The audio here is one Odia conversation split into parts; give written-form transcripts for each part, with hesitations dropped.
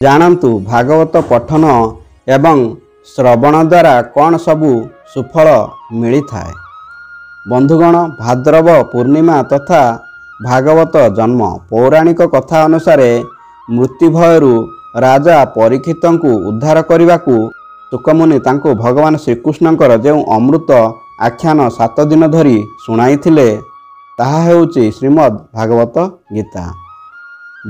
ଜାଣନ୍ତୁ ଭାଗବତ ପଠନ ଏବଂ ଶ୍ରବଣ ଦ୍ୱାରା କ'ଣ ସବୁ ସୁଫଳ ମିଳିଥାଏ। ବନ୍ଧୁଗଣ, ଭାଦ୍ରବ ପୂର୍ଣ୍ଣିମା ତଥା ଭାଗବତ ଜନ୍ମ। ପୌରାଣିକ କଥା ଅନୁସାରେ ମୃତ୍ୟୁ ଭୟରୁ ରାଜା ପରୀକ୍ଷିତଙ୍କୁ ଉଦ୍ଧାର କରିବାକୁ ଶୁକମୁନି ତାଙ୍କୁ ଭଗବାନ ଶ୍ରୀକୃଷ୍ଣଙ୍କର ଯେଉଁ ଅମୃତ ଆଖ୍ୟାନ 7 ଦିନ ଧରି ଶୁଣାଇଥିଲେ ତାହା ହେଉଛି ଶ୍ରୀମଦ୍ ଭାଗବତ ଗୀତା।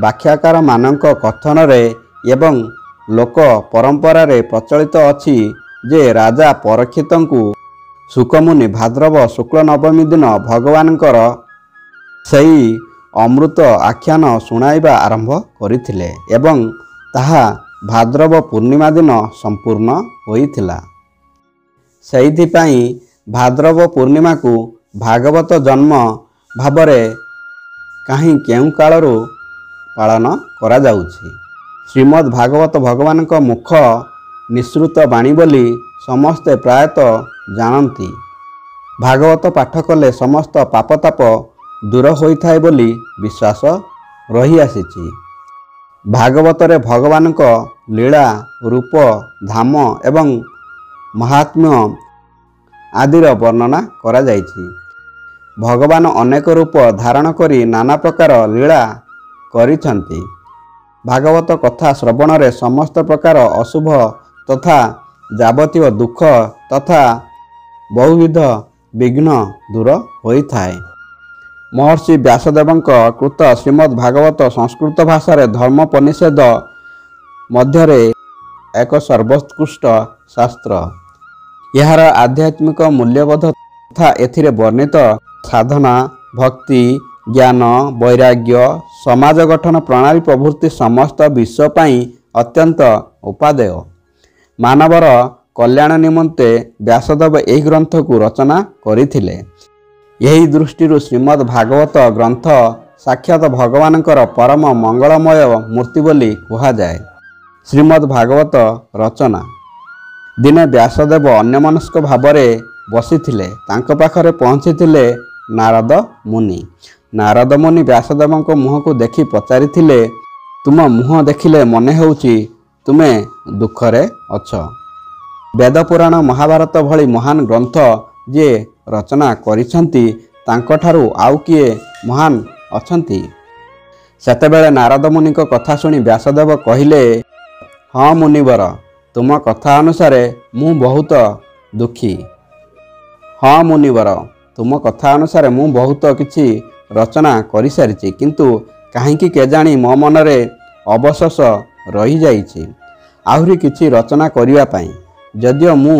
ବ୍ୟାଖ୍ୟାକାରମାନଙ୍କ କଥନରେ ଏବଂ ଲୋକ ପରମ୍ପରାରେ ପ୍ରଚଳିତ ଅଛି ଯେ ରାଜା ପରୀକ୍ଷିତଙ୍କୁ ଶୁକମୁନି ଭାଦ୍ରବ ଶୁକ୍ଳ ନବମୀ ଦିନ ଭଗବାନଙ୍କର ସେହି ଅମୃତ ଆଖ୍ୟାନ ଶୁଣାଇବା ଆରମ୍ଭ କରିଥିଲେ ଏବଂ ତାହା ଭାଦ୍ରବ ପୂର୍ଣ୍ଣିମା ଦିନ ସମ୍ପୂର୍ଣ୍ଣ ହୋଇଥିଲା। ସେଇଥିପାଇଁ ଭାଦ୍ରବ ପୂର୍ଣ୍ଣିମାକୁ ଭାଗବତ ଜନ୍ମ ଭାବରେ କେଉଁ କାଳରୁ ପାଳନ କରାଯାଉଛି। ଶ୍ରୀମଦ୍ ଭାଗବତ ଭଗବାନଙ୍କ ମୁଖ ନିଃସୃତ ବାଣୀ ବୋଲି ସମସ୍ତେ ପ୍ରାୟତଃ ଜାଣନ୍ତି। ଭାଗବତ ପାଠ କଲେ ସମସ୍ତ ପାପତାପ ଦୂର ହୋଇଥାଏ ବୋଲି ବିଶ୍ୱାସ ରହିଆସିଛି। ଭାଗବତରେ ଭଗବାନଙ୍କ ଲୀଳା, ରୂପ, ଧାମ ଏବଂ ମହାତ୍ମ୍ୟ ଆଦିର ବର୍ଣ୍ଣନା କରାଯାଇଛି। ଭଗବାନ ଅନେକ ରୂପ ଧାରଣ କରି ନାନା ପ୍ରକାର ଲୀଳା କରିଛନ୍ତି। ଭାଗବତ କଥା ଶ୍ରବଣରେ ସମସ୍ତ ପ୍ରକାର ଅଶୁଭ ତଥା ଯାବତୀୟ ଦୁଃଖ ତଥା ବହୁବିଧ ବିଘ୍ନ ଦୂର ହୋଇଥାଏ। ମହର୍ଷି ବ୍ୟାସଦେବଙ୍କ କୃତ ଶ୍ରୀମଦ୍ ଭାଗବତ ସଂସ୍କୃତ ଭାଷାରେ ଧର୍ମୋପନିଷଦ ମଧ୍ୟରେ ଏକ ସର୍ବୋତ୍କୃଷ୍ଟ ଶାସ୍ତ୍ର। ଏହାର ଆଧ୍ୟାତ୍ମିକ ମୂଲ୍ୟବୋଧ ତଥା ଏଥିରେ ବର୍ଣ୍ଣିତ ସାଧନା, ଭକ୍ତି, ଜ୍ଞାନ, ବୈରାଗ୍ୟ, ସମାଜ ଗଠନ ପ୍ରଣାଳୀ ପ୍ରଭୃତି ସମସ୍ତ ବିଶ୍ୱ ପାଇଁ ଅତ୍ୟନ୍ତ ଉପାଦେୟ। ମାନବର କଲ୍ୟାଣ ନିମନ୍ତେ ବ୍ୟାସଦେବ ଏହି ଗ୍ରନ୍ଥକୁ ରଚନା କରିଥିଲେ। ଏହି ଦୃଷ୍ଟିରୁ ଶ୍ରୀମଦ୍ ଭାଗବତ ଗ୍ରନ୍ଥ ସାକ୍ଷାତ ଭଗବାନଙ୍କର ପରମ ମଙ୍ଗଳମୟ ମୂର୍ତ୍ତି ବୋଲି କୁହାଯାଏ। ଶ୍ରୀମଦ୍ ଭାଗବତ ରଚନା। ଦିନେ ବ୍ୟାସଦେବ ଅନ୍ୟମନସ୍କ ଭାବରେ ବସିଥିଲେ। ତାଙ୍କ ପାଖରେ ପହଞ୍ଚିଥିଲେ ନାରଦ ମୁନି। ନାରଦ ମୁନି ବ୍ୟାସଦେବଙ୍କ ମୁହଁକୁ ଦେଖି ପଚାରିଥିଲେ, ତୁମ ମୁହଁ ଦେଖିଲେ ମନେ ହେଉଛି ତୁମେ ଦୁଃଖରେ ଅଛ। ବେଦ ପୁରାଣ ମହାଭାରତ ଭଳି ମହାନ ଗ୍ରନ୍ଥ ଯିଏ ରଚନା କରିଛନ୍ତି ତାଙ୍କଠାରୁ ଆଉ କିଏ ମହାନ ଅଛନ୍ତି? ସେତେବେଳେ ନାରଦ ମୁନିଙ୍କ କଥା ଶୁଣି ବ୍ୟାସଦେବ କହିଲେ, ହଁ ମୁନିବର, ତୁମ କଥା ଅନୁସାରେ ମୁଁ ବହୁତ ଦୁଃଖୀ। ହଁ ମୁନିବର, ତୁମ କଥା ଅନୁସାରେ ମୁଁ ବହୁତ କିଛି ରଚନା କରିସାରିଛି, କିନ୍ତୁ କାହିଁକି କେଜାଣି ମୋ ମନରେ ଅବଶୋଷ ରହିଯାଇଛି ଆହୁରି କିଛି ରଚନା କରିବା ପାଇଁ। ଯଦିଓ ମୁଁ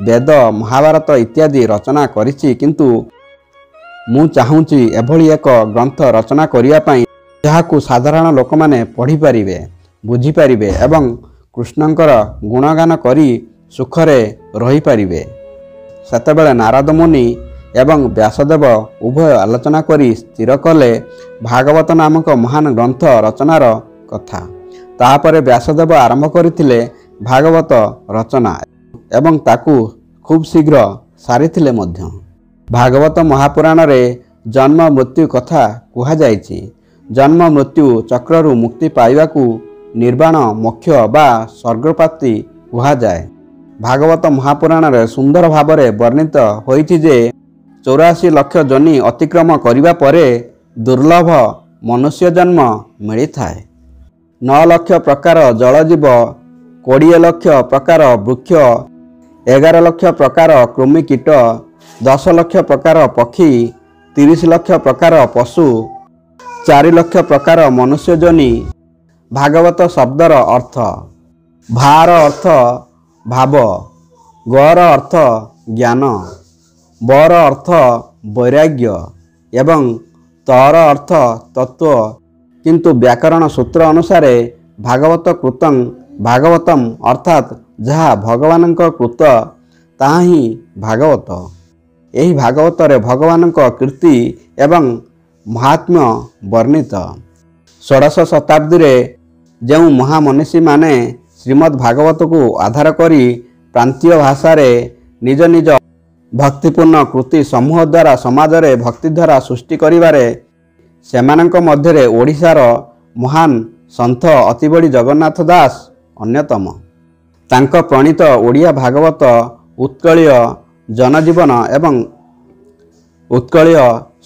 ବେଦ, ମହାଭାରତ ଇତ୍ୟାଦି ରଚନା କରିଛି, କିନ୍ତୁ ମୁଁ ଚାହୁଁଛି ଏଭଳି ଏକ ଗ୍ରନ୍ଥ ରଚନା କରିବା ପାଇଁ ଯାହାକୁ ସାଧାରଣ ଲୋକମାନେ ପଢ଼ିପାରିବେ, ବୁଝିପାରିବେ ଏବଂ କୃଷ୍ଣଙ୍କର ଗୁଣଗାନ କରି ସୁଖରେ ରହିପାରିବେ। ସେତେବେଳେ ନାରଦ ମୁନି ଏବଂ ବ୍ୟାସଦେବ ଉଭୟ ଆଲୋଚନା କରି ସ୍ଥିର କଲେ ଭାଗବତ ନାମକ ମହାନ ଗ୍ରନ୍ଥ ରଚନାର କଥା। ତାହାପରେ ବ୍ୟାସଦେବ ଆରମ୍ଭ କରିଥିଲେ ଭାଗବତ ରଚନା ଏବଂ ତାକୁ ଖୁବ୍ ଶୀଘ୍ର ସାରିଥିଲେ ମଧ୍ୟ। ଭାଗବତ ମହାପୁରାଣରେ ଜନ୍ମ ମୃତ୍ୟୁ କଥା କୁହାଯାଇଛି। ଜନ୍ମ ମୃତ୍ୟୁ ଚକ୍ରରୁ ମୁକ୍ତି ପାଇବାକୁ ନିର୍ବାଣ, ମୋକ୍ଷ ବା ସ୍ୱର୍ଗପ୍ରାପ୍ତି କୁହାଯାଏ। ଭାଗବତ ମହାପୁରାଣରେ ସୁନ୍ଦର ଭାବରେ ବର୍ଣ୍ଣିତ ହୋଇଛି ଯେ 84 ଲକ୍ଷ ଯୋନି ଅତିକ୍ରମ କରିବା ପରେ ଦୁର୍ଲଭ ମନୁଷ୍ୟ ଜନ୍ମ ମିଳିଥାଏ। 9 ଲକ୍ଷ ପ୍ରକାର ଜଳଜୀବ, 20 ଲକ୍ଷ ପ୍ରକାର ବୃକ୍ଷ, 11 ଲକ୍ଷ ପ୍ରକାର କୃମି କୀଟ, 10 ଲକ୍ଷ ପ୍ରକାର ପକ୍ଷୀ, 30 ଲକ୍ଷ ପ୍ରକାର ପଶୁ, 4 ଲକ୍ଷ ପ୍ରକାର ମନୁଷ୍ୟ ଯୋନି। ଭାଗବତ ଶବ୍ଦର ଅର୍ଥ। ଭାର ଅର୍ଥ ଭାବ, ଗର ଅର୍ଥ ଜ୍ଞାନ, ବର ଅର୍ଥ ବୈରାଗ୍ୟ ଏବଂ ତର ଅର୍ଥ ତତ୍ତ୍ୱ। କିନ୍ତୁ ବ୍ୟାକରଣ ସୂତ୍ର ଅନୁସାରେ ଭାଗବତ କୃତଂ ଭାଗବତମ୍ ଅର୍ଥାତ୍ ଯାହା ଭଗବାନଙ୍କ କୃତ ତାହା ହିଁ ଭାଗବତ। ଏହି ଭାଗବତରେ ଭଗବାନଙ୍କ କୀର୍ତ୍ତି ଏବଂ ମହାତ୍ମ୍ୟ ବର୍ଣ୍ଣିତ। ଷୋଡ଼ଶ ଶତାବ୍ଦୀରେ ଯେଉଁ ମହାମନୀଷୀମାନେ ଶ୍ରୀମଦ୍ ଭାଗବତକୁ ଆଧାର କରି ପ୍ରାନ୍ତୀୟ ଭାଷାରେ ନିଜ ନିଜ ଭକ୍ତିପୂର୍ଣ୍ଣ କୃତି ସମୂହ ଦ୍ୱାରା ସମାଜରେ ଭକ୍ତିଧାରା ସୃଷ୍ଟି କରିବାରେ ସେମାନଙ୍କ ମଧ୍ୟରେ ଓଡ଼ିଶାର ମହାନ ସନ୍ଥ ଅତିବଡ଼ି ଜଗନ୍ନାଥ ଦାସ ଅନ୍ୟତମ। ତାଙ୍କ ପ୍ରଣୀତ ଓଡ଼ିଆ ଭାଗବତ ଉତ୍କଳୀୟ ଜନଜୀବନ ଏବଂ ଉତ୍କଳୀୟ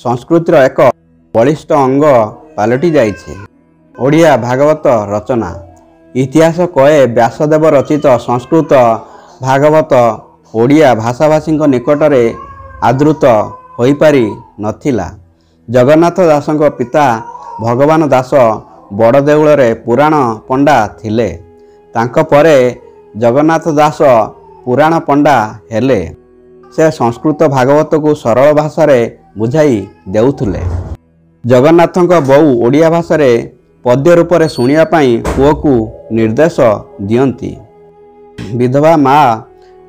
ସଂସ୍କୃତିର ଏକ ବଳିଷ୍ଠ ଅଙ୍ଗ ପାଲଟି ଯାଇଛି। ଓଡ଼ିଆ ଭାଗବତ ରଚନା ଇତିହାସ କହେ ବ୍ୟାସଦେବ ରଚିତ ସଂସ୍କୃତ ଭାଗବତ ଓଡ଼ିଆ ଭାଷାଭାଷୀଙ୍କ ନିକଟରେ ଆଦୃତ ହୋଇପାରି ନଥିଲା। ଜଗନ୍ନାଥ ଦାସଙ୍କ ପିତା ଭଗବାନ ଦାସ ବଡ଼ଦେଉଳରେ ପୁରାଣ ପଣ୍ଡା ଥିଲେ। ତାଙ୍କ ପରେ ଜଗନ୍ନାଥ ଦାସ ପୁରାଣ ପଣ୍ଡା ହେଲେ। ସେ ସଂସ୍କୃତ ଭାଗବତକୁ ସରଳ ଭାଷାରେ ବୁଝାଇ ଦେଉଥିଲେ। ଜଗନ୍ନାଥଙ୍କ ବୋଉ ଓଡ଼ିଆ ଭାଷାରେ ପଦ୍ୟ ରୂପରେ ଶୁଣିବା ପାଇଁ ପୁଅକୁ ନିର୍ଦ୍ଦେଶ ଦିଅନ୍ତି। ବିଧବା ମା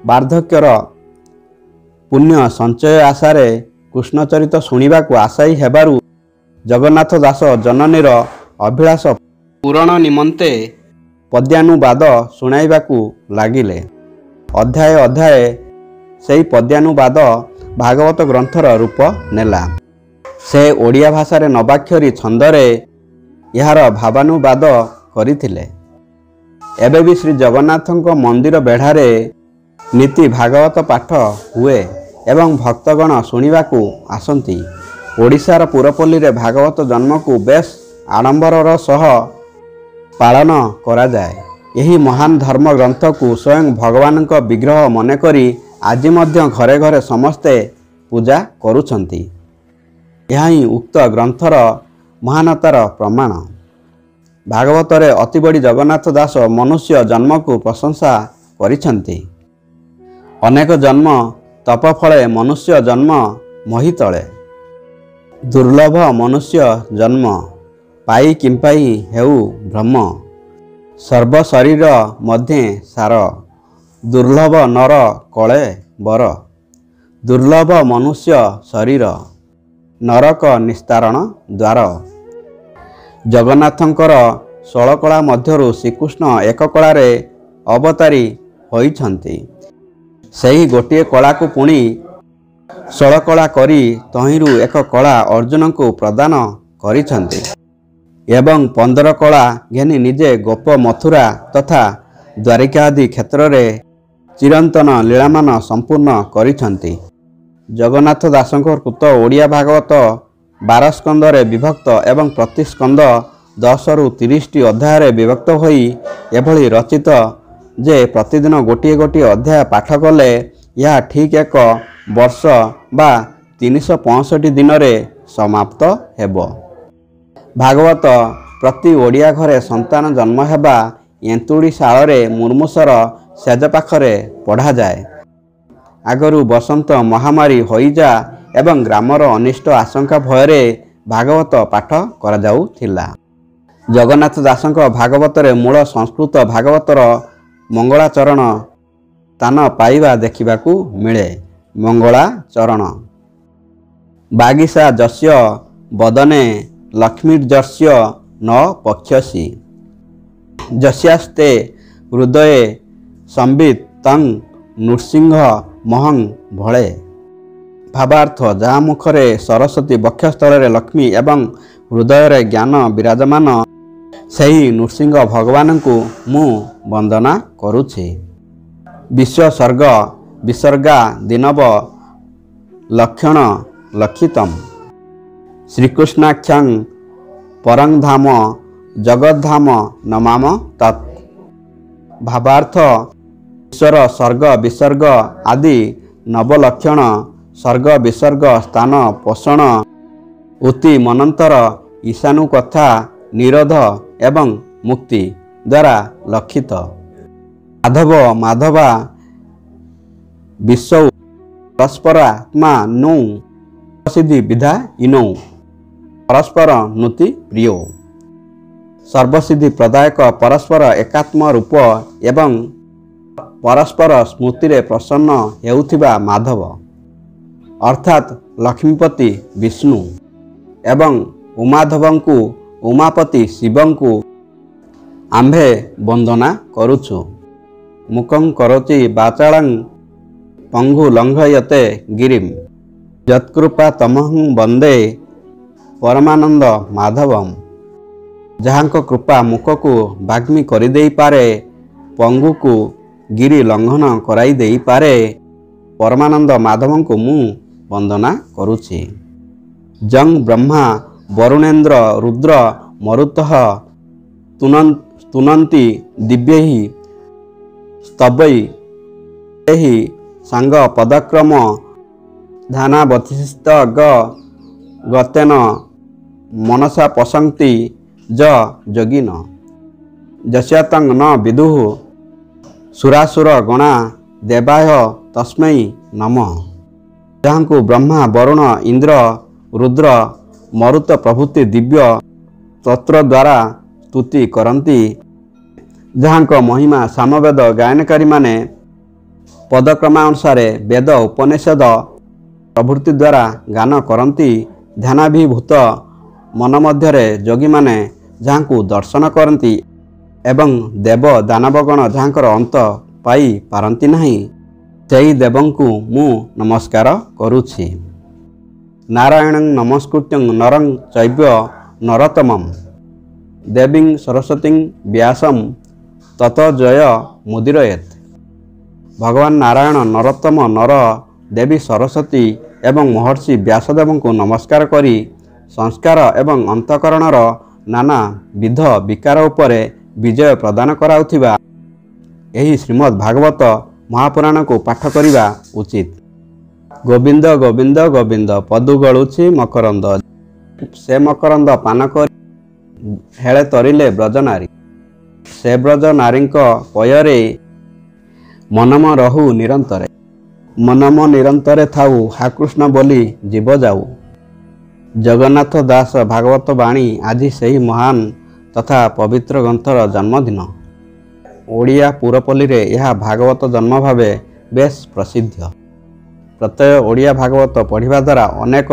ବାର୍ଦ୍ଧକ୍ୟର ପୁଣ୍ୟ ସଞ୍ଚୟ ଆଶାରେ କୃଷ୍ଣଚରିତ ଶୁଣିବାକୁ ଆଶାୟୀ ହେବାରୁ ଜଗନ୍ନାଥ ଦାସ ଜନନୀର ଅଭିଳାଷ ପୂରଣ ନିମନ୍ତେ ପଦ୍ୟାନୁବାଦ ଶୁଣାଇବାକୁ ଲାଗିଲେ। ଅଧ୍ୟାୟ ଅଧ୍ୟାୟ ସେହି ପଦ୍ୟାନୁବାଦ ଭାଗବତ ଗ୍ରନ୍ଥର ରୂପ ନେଲା। ସେ ଓଡ଼ିଆ ଭାଷାରେ ନବାକ୍ଷରୀ ଛନ୍ଦରେ ଏହାର ଭାବାନୁବାଦ କରିଥିଲେ। ଏବେ ବି ଶ୍ରୀ ଜଗନ୍ନାଥଙ୍କ ମନ୍ଦିର ବେଢ଼ାରେ ନୀତି ଭାଗବତ ପାଠ ହୁଏ ଏବଂ ଭକ୍ତଗଣ ଶୁଣିବାକୁ ଆସନ୍ତି। ଓଡ଼ିଶାର ପୁରପଲ୍ଲୀରେ ଭାଗବତ ଜନ୍ମକୁ ବେଶ୍ ଆଡ଼ମ୍ବରର ସହ ପାଳନ କରାଯାଏ। ଏହି ମହାନ ଧର୍ମ ଗ୍ରନ୍ଥକୁ ସ୍ୱୟଂ ଭଗବାନଙ୍କ ବିଗ୍ରହ ମନେକରି ଆଜି ମଧ୍ୟ ଘରେ ଘରେ ସମସ୍ତେ ପୂଜା କରୁଛନ୍ତି। ଏହା ହିଁ ଉକ୍ତ ଗ୍ରନ୍ଥର ମହାନତାର ପ୍ରମାଣ। ଭାଗବତରେ ଅତିବଡ଼ି ଜଗନ୍ନାଥ ଦାସ ମନୁଷ୍ୟ ଜନ୍ମକୁ ପ୍ରଶଂସା କରିଛନ୍ତି। ଅନେକ ଜନ୍ମ ତପ ଫଳେ ମନୁଷ୍ୟ ଜନ୍ମ ମୋହିତଳେ। ଦୁର୍ଲଭ ମନୁଷ୍ୟ ଜନ୍ମ ପାଇ କିମ୍ପାଇ ହେଉ ଭ୍ରମ। ସର୍ବ ଶରୀର ମଧ୍ୟେ ସାର ଦୁର୍ଲଭ ନର କଳେ ବର। ଦୁର୍ଲଭ ମନୁଷ୍ୟ ଶରୀର ନରକ ନିସ୍ତାରଣ ଦ୍ୱାର। ଜଗନ୍ନାଥଙ୍କର 16 କଳା ମଧ୍ୟରୁ ଶ୍ରୀକୃଷ୍ଣ ଏକ କଳାରେ ଅବତାରୀ ହୋଇଛନ୍ତି। ସେହି ଗୋଟିଏ କଳାକୁ ପୁଣି 16 କଳା କରି ତହିଁରୁ ଏକ କଳା ଅର୍ଜୁନଙ୍କୁ ପ୍ରଦାନ କରିଛନ୍ତି ଏବଂ 15 କଳା ଘେନି ନିଜେ ଗୋପ ମଥୁରା ତଥା ଦ୍ୱାରିକା ଆଦି କ୍ଷେତ୍ରରେ ଚିରନ୍ତନ ଲୀଳାମାନ ସମ୍ପୂର୍ଣ୍ଣ କରିଛନ୍ତି। ଜଗନ୍ନାଥ ଦାସଙ୍କ କୃତ ଓଡ଼ିଆ ଭାଗବତ 12 ସ୍କନ୍ଧରେ ବିଭକ୍ତ ଏବଂ ପ୍ରତି ସ୍କନ୍ଧ 10ରୁ 30ଟି ଅଧ୍ୟାୟରେ ବିଭକ୍ତ ହୋଇ ଏଭଳି ରଚିତ ଯେ ପ୍ରତିଦିନ ଗୋଟିଏ ଗୋଟିଏ ଅଧ୍ୟାୟ ପାଠ କଲେ ଏହା ଠିକ୍ 1 ବର୍ଷ ବା 365 ଦିନରେ ସମାପ୍ତ ହେବ। ଭାଗବତ ପ୍ରତି ଓଡ଼ିଆ ଘରେ ସନ୍ତାନ ଜନ୍ମ ହେବା ଏନ୍ତୁଡ଼ି ଶାଳରେ ମୁର୍ମୂଷର ସେଜ ପାଖରେ ପଢ଼ାଯାଏ। ଆଗରୁ ବସନ୍ତ ମହାମାରୀ ହଇଜା ଏବଂ ଗ୍ରାମର ଅନିଷ୍ଟ ଆଶଙ୍କା ଭୟରେ ଭାଗବତ ପାଠ କରାଯାଉଥିଲା। ଜଗନ୍ନାଥ ଦାସଙ୍କ ଭାଗବତରେ ମୂଳ ସଂସ୍କୃତ ଭାଗବତର ମଙ୍ଗଳାଚରଣ ସ୍ଥାନ ପାଇବା ଦେଖିବାକୁ ମିଳେ। ମଙ୍ଗଳାଚରଣ ବାଗୀଶା ଯସ୍ୟ ବଦନେ ଲକ୍ଷ୍ମୀର୍ଯସ୍ୟ ନ ପକ୍ଷ୍ୟସୀ ଯସ୍ୟାସ୍ତେ ହୃଦये ସମ୍ବିତ୍ ତଂ ନୃସିଂହ ମହଂ ଭଳେ। ଭାବାର୍ଥ ଯାହା ମୁଖରେ ସରସ୍ୱତୀ ବକ୍ଷସ୍ଥଳରେ ଲକ୍ଷ୍ମୀ ଏବଂ ହୃଦୟରେ ଜ୍ଞାନ ବିରାଜମାନ ସେହି ନୃସିଂହ ଭଗବାନଙ୍କୁ ମୁଁ ବନ୍ଦନା କରୁଛି। ବିଶ୍ୱସର୍ଗ ବିସର୍ଗା ଦିନବ ଲକ୍ଷଣ ଲକ୍ଷିତମ୍ ଶ୍ରୀକୃଷ୍ଣାଖ୍ୟଂ ପରଂଧାମ ଜଗଦ୍ଧାମ ନମାମ ତତ୍। ଭାବାର୍ଥ ଈଶ୍ୱର ସର୍ଗ ବିସର୍ଗ ଆଦି ନବଲକ୍ଷଣ ସର୍ଗ ବିସର୍ଗ ସ୍ଥାନ ପୋଷଣ ଉତି ମନନ୍ତର ଈଶାନୁ କଥା ନିରୋଧ ଏବଂ ମୁକ୍ତି ଦ୍ୱାରା ଲକ୍ଷିତ। ମାଧବ ମାଧବା ବିଶ୍ୱ ପରସ୍ପରାତ୍ମା ନୌ ସିଦ୍ଧି ବିଧା ଇନୌ ପରସ୍ପର ନୁତି ପ୍ରିୟ। ସର୍ବସିଦ୍ଧି ପ୍ରଦାୟକ ପରସ୍ପର ଏକାତ୍ମ ରୂପ ଏବଂ ପରସ୍ପର ସ୍ମୃତିରେ ପ୍ରସନ୍ନ ହେଉଥିବା ମାଧବ ଅର୍ଥାତ୍ ଲକ୍ଷ୍ମୀପତି ବିଷ୍ଣୁ ଏବଂ ଉମାଧବଙ୍କୁ ଉମାପତି ଶିବଙ୍କୁ ଆମ୍ଭେ ବନ୍ଦନା କରୁଛୁ। ମୁକଂ କରୋତି ବାଚାଳଂ ପଙ୍ଗୁ ଲଙ୍ଘୟତେ ଗିରିମ୍ ଯତ୍କୃପା ତମହଂ ବନ୍ଦେ ପରମାନନ୍ଦ ମାଧବମ୍। ଯାହାଙ୍କ କୃପା ମୁଖକୁ ବାଗ୍ମୀ କରିଦେଇପାରେ, ପଙ୍ଗୁକୁ ଗିରି ଲଙ୍ଘନ କରାଇ ଦେଇପାରେ, ପରମାନନ୍ଦ ମାଧବଙ୍କୁ ମୁଁ ବନ୍ଦନା କରୁଛି। ଜଂ ବ୍ରହ୍ମା ବରୁଣେନ୍ଦ୍ର ରୁଦ୍ର ମରୁତଃ ସ୍ତୁନନ୍ତି ଦିବ୍ୟୈଃ ସ୍ତବୈଃ ସାଙ୍ଗ ପଦକ୍ରମ ଧ୍ୟାନାବତିଷ୍ଠ ଗତେନ ମନସା ପଶନ୍ତି ଯ ଯୋଗିନ ଯସ୍ୟାତଂ ନ ବିଦୁଃ ସୁରାସୁର ଗଣା ଦେବାୟ ତସ୍ମୈ ନମଃ। ଯାହାଙ୍କୁ ବ୍ରହ୍ମା ବରୁଣ ଇନ୍ଦ୍ର ରୁଦ୍ର ମରୁତ ପ୍ରଭୃତି ଦିବ୍ୟ ସ୍ତୋତ୍ର ଦ୍ୱାରା ସ୍ତୁତି କରନ୍ତି, ଯାହାଙ୍କ ମହିମା ସାମବେଦ ଗାୟନକାରୀମାନେ ପଦକ୍ରମାନୁସାରେ ବେଦ ଉପନିଷଦ ପ୍ରଭୃତି ଦ୍ୱାରା ଗାନ କରନ୍ତି, ଧ୍ୟାନାଭିଭୂତ ମନ ମଧ୍ୟରେ ଯୋଗୀମାନେ ଯାହାଙ୍କୁ ଦର୍ଶନ କରନ୍ତି ଏବଂ ଦେବ ଦାନବଗଣ ଯାହାଙ୍କର ଅନ୍ତ ପାଇ ପାରନ୍ତି ନାହିଁ, ସେହି ଦେବଙ୍କୁ ମୁଁ ନମସ୍କାର କରୁଛି। ନାରାୟଣଂ ନମସ୍କୃତ୍ୟଂ ନରଂ ଚୈବ ନରୋତ୍ତମଂ ଦେବୀଂ ସରସ୍ୱତୀଂ ବ୍ୟାସଂ ତତୋ ଜୟ ମୁଦିରୟେତ୍। ଭଗବାନ ନାରାୟଣ, ନରୋତ୍ତମ, ନର, ଦେବୀ ସରସ୍ୱତୀ ଏବଂ ମହର୍ଷି ବ୍ୟାସଦେବଙ୍କୁ ନମସ୍କାର କରି ସଂସ୍କାର ଏବଂ ଅନ୍ତଃକରଣର ନାନା ବିଧ ବିକାର ଉପରେ ବିଜୟ ପ୍ରଦାନ କରାଉଥିବା ଏହି ଶ୍ରୀମଦ୍ ଭାଗବତ ମହାପୁରାଣକୁ ପାଠ କରିବା ଉଚିତ। ଗୋବିନ୍ଦ ଗୋବିନ୍ଦ ଗୋବିନ୍ଦ ପଦୁ ଗଳୁଛି ମକରନ୍ଦ, ସେ ମକରନ୍ଦ ପାନ କରି ହେଳେ ତରିଲେ ବ୍ରଜନାରୀ, ସେ ବ୍ରଜ ନାରୀଙ୍କ ପୟରେ ମନମ ରହୁ ନିରନ୍ତରେ, ମନମ ନିରନ୍ତରେ ଥାଉ ହା କୃଷ୍ଣ ବୋଲି ଜୀବ ଯାଉ। ଜଗନ୍ନାଥ ଦାସ ଭାଗବତ ବାଣୀ ଆଜି ସେହି ମହାନ ତଥା ପବିତ୍ର ଗ୍ରନ୍ଥର ଜନ୍ମଦିନ। ଓଡ଼ିଆ ପୁରପଲ୍ଲୀରେ ଏହା ଭାଗବତ ଜନ୍ମ ଭାବେ ବେଶ ପ୍ରସିଦ୍ଧ। ପ୍ରତ୍ୟୟ ଓଡ଼ିଆ ଭାଗବତ ପଢ଼ିବା ଦ୍ୱାରା ଅନେକ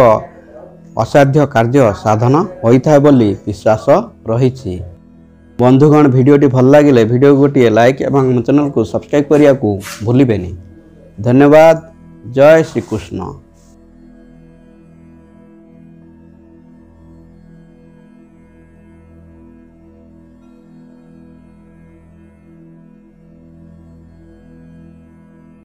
ଅସାଧ୍ୟ କାର୍ଯ୍ୟ ସାଧନ ହୋଇଥାଏ ବୋଲି ବିଶ୍ୱାସ ରହିଛି। ବନ୍ଧୁଗଣ, ଭିଡ଼ିଓଟି ଭଲ ଲାଗିଲେ ଭିଡ଼ିଓକୁ ଗୋଟିଏ ଲାଇକ୍ ଏବଂ ଆମ ଚ୍ୟାନେଲକୁ ସବସ୍କ୍ରାଇବ୍ କରିବାକୁ ଭୁଲିବେନି। ଧନ୍ୟବାଦ। ଜୟ ଶ୍ରୀକୃଷ୍ଣ।